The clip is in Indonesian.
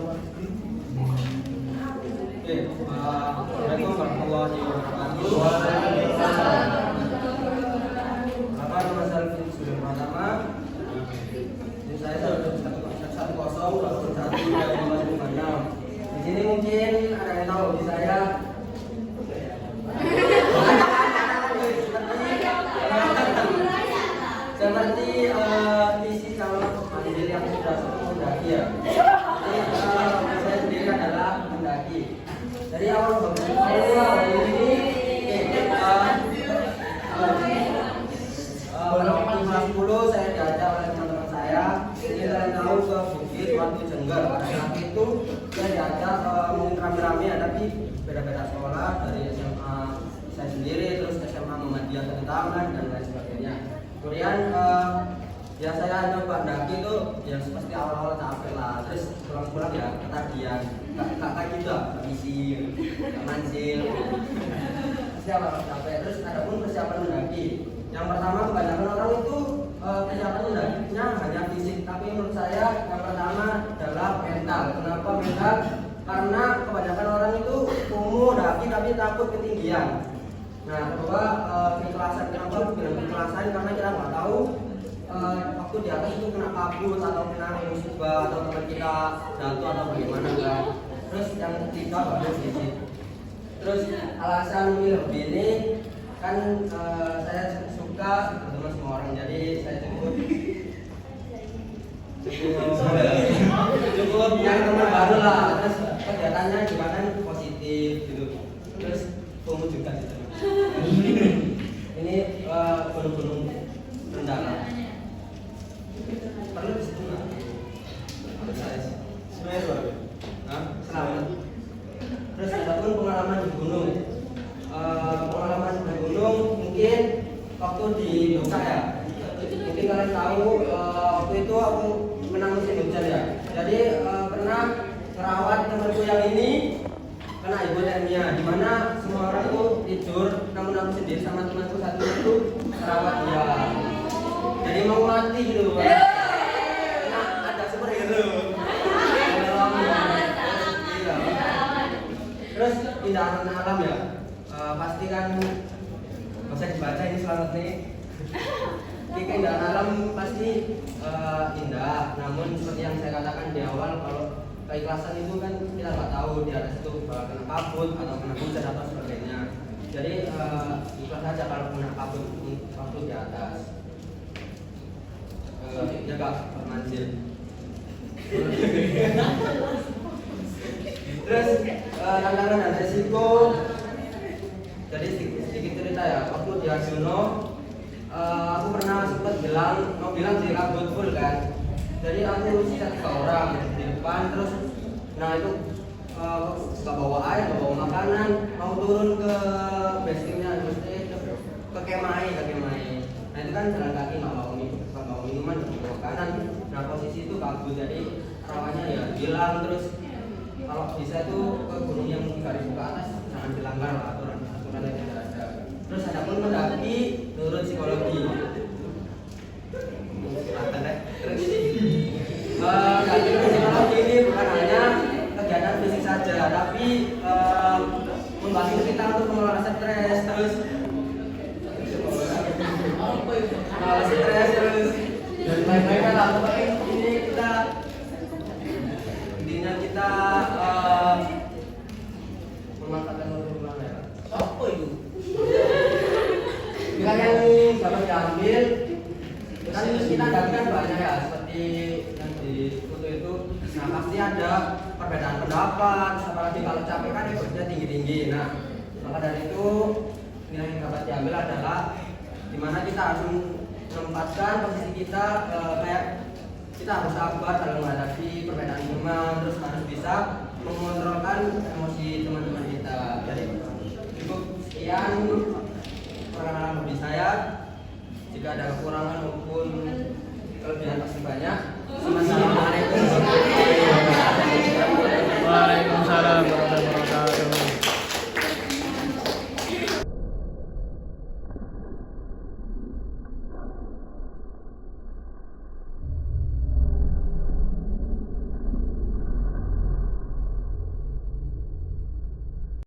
Assalamualaikum warahmatullahi wabarakatuh. Apa nama saya sudah pertama? Saya sudah 101 Di sini mungkin ada yang tahu di saya. Seperti isi calon mandiri yang sudah mendaki ya. Jadi saya sendiri adalah mendaki. Dari awal ini waktu kelas 10 saya diajak oleh teman-teman saya. Ini saya tahu ke Bukit Watu Jengger. Pada saat itu saya diajak mungkin rame-rame ya, tapi beda-beda sekolah dari SMA saya sendiri, terus SMA Muhammadiyah Kentaman dan lain sebagainya. Kemudian ya saya nyoba mendaki itu ya seperti awal-awal capek lah, terus pulang-pulang ya ketagihan, kakak gitu, misi, mansil, siapa capek. Terus ada pun persiapan mendaki. Yang pertama kebanyakan orang itu persiapan mendakinya hanya fisik, tapi menurut saya yang pertama adalah mental. Kenapa mental? Karena kebanyakan orang itu umum mendaki tapi takut ketinggian. Nah, kedua keikhlasan. Kenapa bilang keikhlasan? Karena kita nggak tahu waktu di atas itu kena kabut atau kena musibah atau teman kita jatuh atau bagaimana kan. Terus yang ketiga baru fisik. Terus alasan memilih hobi ini kan saya suka bertemu semua orang, jadi saya cukup yang teman baru lah. Terus kegiatannya juga kan positif gitu. Terus kamu juga gitu. Ini gunung-gunung rendah. Perlu di situ nggak? Sebenarnya selamat. Terus ada pun pengalaman di gunung. Pengalaman di gunung mungkin waktu di Nusa ya. Mungkin kalian tahu waktu itu aku menang musim hujan ya. Jadi pernah merawat temanku yang ini kena hipotermia, di mana semua orang itu tidur, namun aku sendiri sama temanku satu itu merawat dia. Jadi mau mati gitu. Nah, ada superhero. Terus indahan alam ya, pasti kan bisa dibaca ini selamat nih. Keindahan alam pasti indah, namun seperti yang saya katakan di awal, kalau keikhlasan itu kan kita nggak tahu di atas itu bakal kena kabut atau kena hujan atau sebagainya. Jadi ikhlas saja kalau kena kabut waktu di atas. Jaga permanjil. Terus tantangan dan resiko. Jadi sedikit cerita ya, waktu di Arjuna aku pernah sempat mau bilang di kabut full kan. Jadi aku sisa 3 orang di depan, terus nah itu gak bawa air, gak bawa makanan, mau turun ke basecamp-nya, mesti ke kemai. Nah itu kan jalan kaki, gak bawa minuman, gak bawa makanan. Nah posisi itu kabut, jadi rawannya ya hilang. Terus kalau bisa itu ke gunung yang 3000 ke atas jangan dilanggar lah aturan yang ada. Terus ada pun mendaki menurut psikologi. Terus psikologi ini bukan hanya kegiatan fisik saja, tapi membantu kita untuk mengelola stres. Terus dan lain-lain lah. Ini kita intinya kita memanfaatkan waktu mana ya? Apa itu? Jika yang dapat diambil kan kita dapatkan banyak ya, seperti yang di foto itu. Nah pasti ada perbedaan pendapat, apalagi kalau capek kan egonya tinggi-tinggi. Nah maka dari itu nilai yang dapat diambil adalah dimana kita harus menempatkan posisi kita kayak kita harus sabar dalam menghadapi perbedaan iman, terus harus bisa